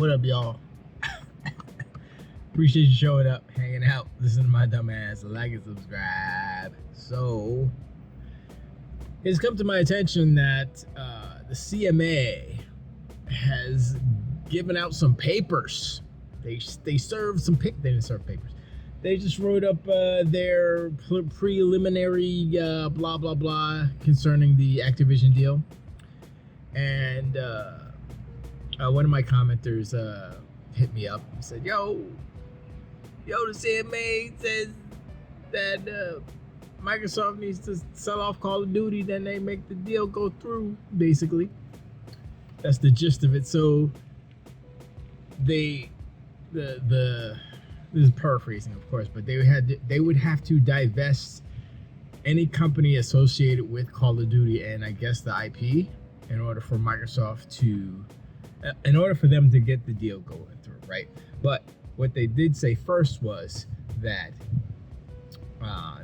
What up, y'all? Appreciate you showing up, hanging out, listening to my dumb ass. Like and subscribe. So, it's come to my attention that the CMA has given out some papers. They served some they didn't serve papers. They just wrote up their preliminary blah blah blah concerning the Activision deal, and one of my commenters hit me up and said, "Yo, the CMA says that Microsoft needs to sell off Call of Duty, then they make the deal go through." Basically, that's the gist of it. So this is paraphrasing, of course, but they would have to divest any company associated with Call of Duty and I guess the IP in order for them to get the deal going through, right? But what they did say first was that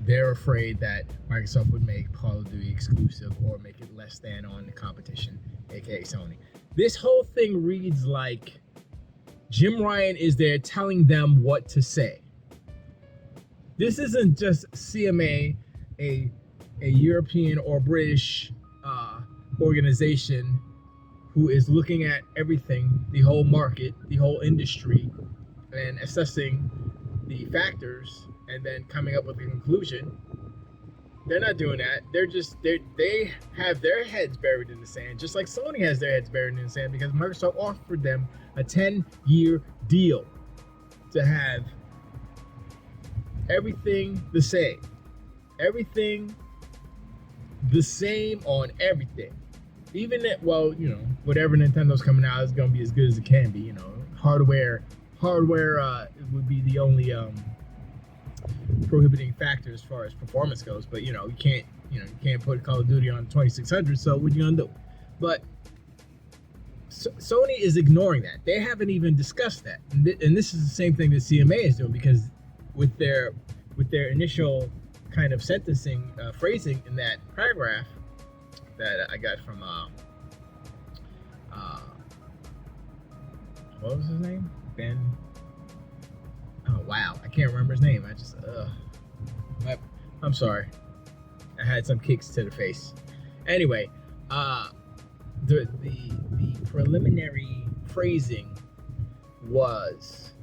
they're afraid that Microsoft would make Call of Duty exclusive or make it less than on the competition, aka Sony. This whole thing reads like Jim Ryan is there telling them what to say. This isn't just CMA, a European or British organization who is looking at everything, the whole market, the whole industry, and assessing the factors and then coming up with a conclusion. They're not doing that. They have their heads buried in the sand, just like Sony has their heads buried in the sand, because Microsoft offered them a 10-year deal to have everything the same. Everything the same on everything. Even that, well, whatever Nintendo's coming out is going to be as good as it can be. Hardware would be the only prohibiting factor as far as performance goes. But you can't put Call of Duty on 2600. So what you gonna do? But Sony is ignoring that. They haven't even discussed that. And this is the same thing that CMA is doing, because with their initial kind of sentencing phrasing in that paragraph that I got from what was his name? Ben. Oh wow, I can't remember his name. I'm sorry. I had some kicks to the face. Anyway, the preliminary phrasing was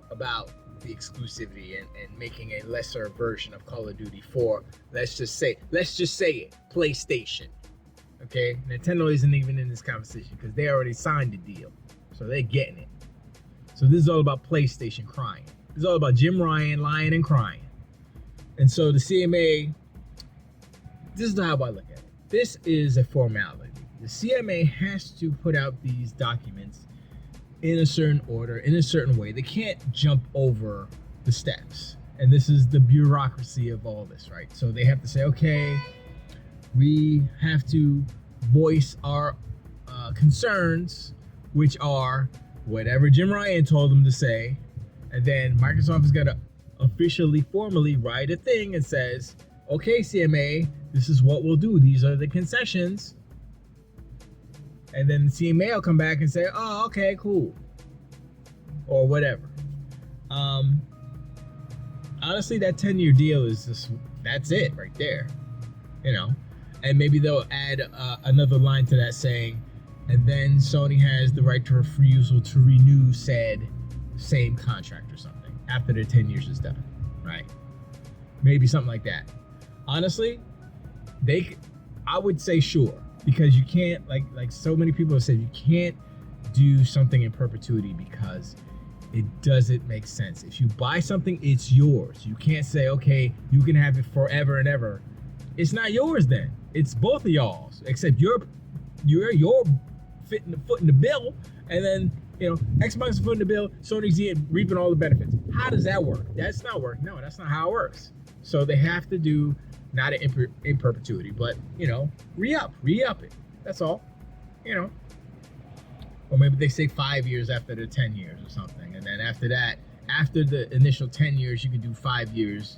about the exclusivity and making a lesser version of Call of Duty for let's just say it, PlayStation. Okay, Nintendo isn't even in this conversation because they already signed the deal, so they're getting it. So this is all about PlayStation crying. This is all about Jim Ryan lying and crying. And so the CMA, this is how I look at it. This is a formality. The CMA has to put out these documents in a certain order, in a certain way. They can't jump over the steps. And this is the bureaucracy of all this, right? So they have to say, okay, we have to voice our concerns, which are whatever Jim Ryan told them to say. And then Microsoft is going to officially, formally write a thing and says, okay, CMA, this is what we'll do. These are the concessions. And then the CMA will come back and say, oh, okay, cool. Or whatever. Honestly, that 10-year deal is just, that's it right there. And maybe they'll add another line to that saying, and then Sony has the right to refusal to renew said same contract or something after the 10 years is done, right? Maybe something like that. Honestly, I would say sure, because you can't, like so many people have said, you can't do something in perpetuity because it doesn't make sense. If you buy something, it's yours. You can't say, okay, you can have it forever and ever. It's not yours then. It's both of y'all's, except you're fitting the foot in the bill, and then Xbox is footing the bill, Sony's reaping all the benefits. How does that work? That's not working. No, that's not how it works. So they have to do not in perpetuity, but re-up it. That's all. Or maybe they say 5 years after the 10 years or something, and then after that, after the initial 10 years, you can do 5 years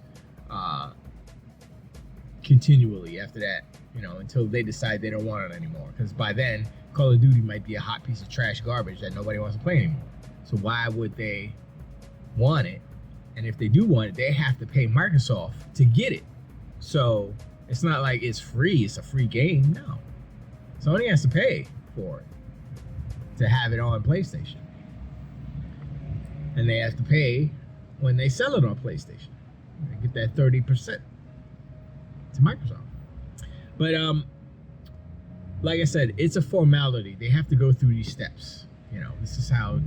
continually after that, until they decide they don't want it anymore. Because by then, Call of Duty might be a hot piece of trash garbage that nobody wants to play anymore. So why would they want it? And if they do want it, they have to pay Microsoft to get it. So it's not like it's free. It's a free game. No. Sony has to pay for it to have it on PlayStation. And they have to pay when they sell it on PlayStation. They get that 30% to Microsoft. But like I said, it's a formality. They have to go through these steps. This is how,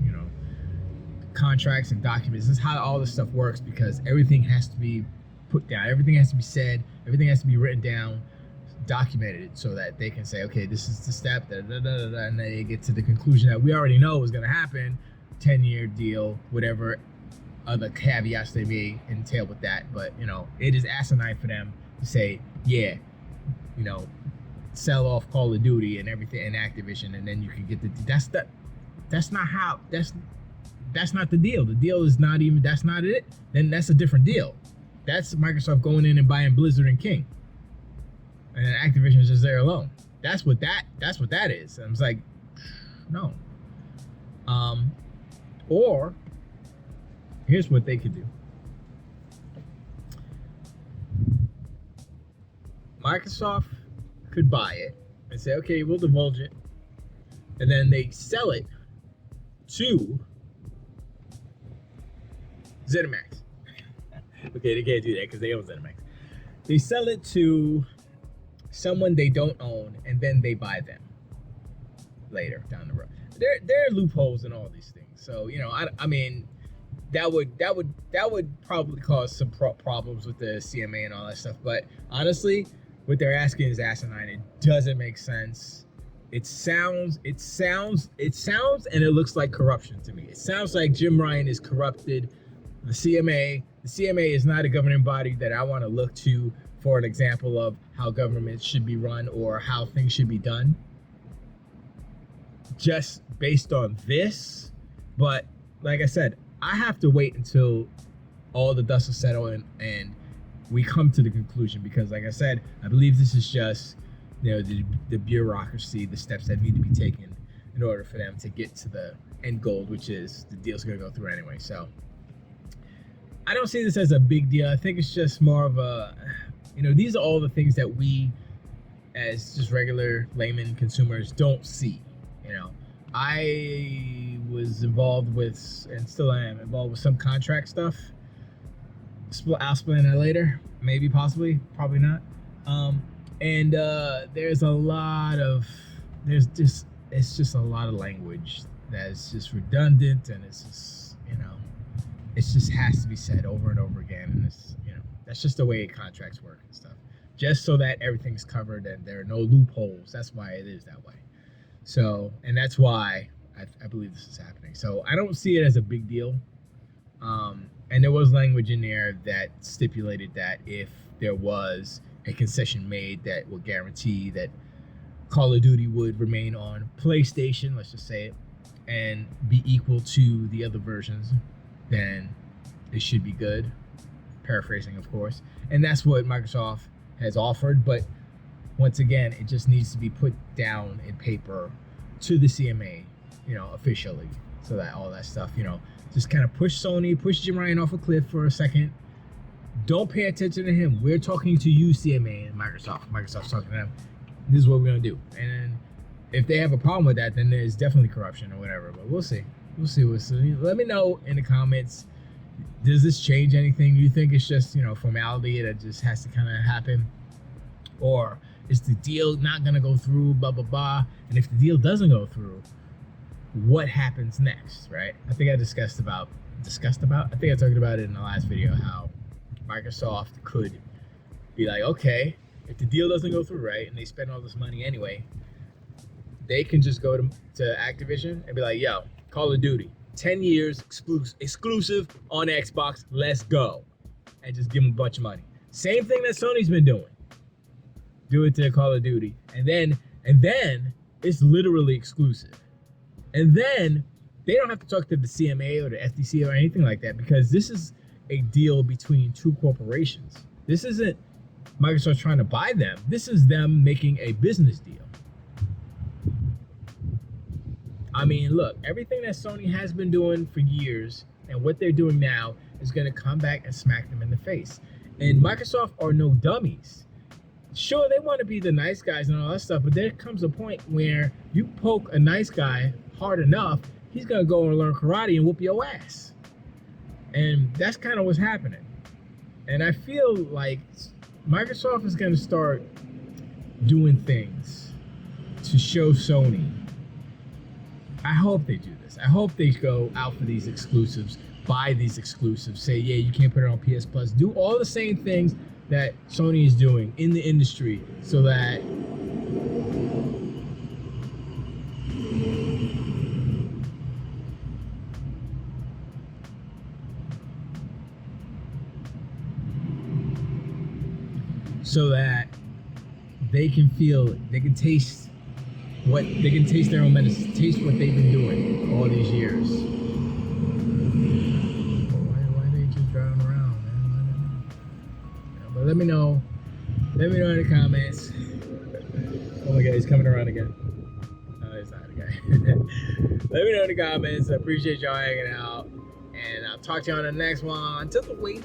contracts and documents, this is how all this stuff works, because everything has to be put down. Everything has to be said. Everything has to be written down, documented, so that they can say, okay, this is the step, and they get to the conclusion that we already know was going to happen, 10-year deal, whatever other caveats they may entail with that. But, it is asinine for them to say, yeah, sell off Call of Duty and everything and Activision, and then you can get that's not the deal. The deal is not even, that's not it. Then that's a different deal. That's Microsoft going in and buying Blizzard and King. And then Activision is just there alone. That's what that is. And I was like, no. Or here's what they could do. Microsoft could buy it and say, okay, we'll divulge it. And then they sell it to ZeniMax. Okay, they can't do that because they own ZeniMax. They sell it to someone they don't own, and then they buy them later down the road. There are loopholes in all these things. So, I mean, that would probably cause some problems with the CMA and all that stuff. But honestly, what they're asking is asinine. It doesn't make sense. It sounds, and it looks like corruption to me. It sounds like Jim Ryan is corrupted. The CMA is not a governing body that I want to look to for an example of how government should be run or how things should be done. Just based on this. But like I said, I have to wait until all the dust is settled and we come to the conclusion, because like I said, I believe this is just, the bureaucracy, the steps that need to be taken in order for them to get to the end goal, which is the deal's going to go through anyway. So I don't see this as a big deal. I think it's just more of a, these are all the things that we as just regular layman consumers don't see. I was involved with, and still am involved with, some contract stuff. I'll explain that later, maybe, possibly, probably not. And there's a lot of, it's just a lot of language that's just redundant, and it's just, it just has to be said over and over again. And it's, that's just the way contracts work and stuff. Just so that everything's covered and there are no loopholes. That's why it is that way. So, and that's why I believe this is happening. So I don't see it as a big deal. And there was language in there that stipulated that if there was a concession made that would guarantee that Call of Duty would remain on PlayStation, let's just say it, and be equal to the other versions, then it should be good. Paraphrasing, of course. And that's what Microsoft has offered. But once again, it just needs to be put down in paper to the CMA, officially, so that all that stuff, just kind of push Jim Ryan off a cliff for a second. Don't pay attention to him. We're talking to you, CMA and Microsoft. Microsoft's talking to them. This is what we're going to do. And if they have a problem with that, then there's definitely corruption or whatever. But we'll see. Let me know in the comments. Does this change anything? Do you think it's just, formality that just has to kind of happen? Or is the deal not going to go through, blah, blah, blah? And if the deal doesn't go through, what happens next, right? I think I discussed about, I think I talked about it in the last video, how Microsoft could be like, okay, if the deal doesn't go through, right, and they spend all this money anyway, they can just go to Activision and be like, yo, Call of Duty, 10 years exclusive on Xbox, let's go. And just give them a bunch of money. Same thing that Sony's been doing. Do it to Call of Duty. And then it's literally exclusive. And then they don't have to talk to the CMA or the FTC or anything like that, because this is a deal between two corporations. This isn't Microsoft's trying to buy them. This is them making a business deal. I mean, look, everything that Sony has been doing for years and what they're doing now is going to come back and smack them in the face. And Microsoft are no dummies. Sure, they want to be the nice guys and all that stuff, but there comes a point where you poke a nice guy hard enough, he's going to go and learn karate and whoop your ass. And that's kind of what's happening. And I feel like Microsoft is going to start doing things to show Sony. I hope they do this. I hope they go out for these exclusives, buy these exclusives, say, yeah, you can't put it on PS Plus. Do all the same things that Sony is doing in the industry so that they can feel, they can taste what they can taste their own medicine, taste what they've been doing all these years. Why are they just driving around, man? But let me know. Let me know in the comments. Oh my God, he's coming around again. No, he's not a guy. Let me know in the comments. I appreciate y'all hanging out, and I'll talk to you on the next one. Tiltowait.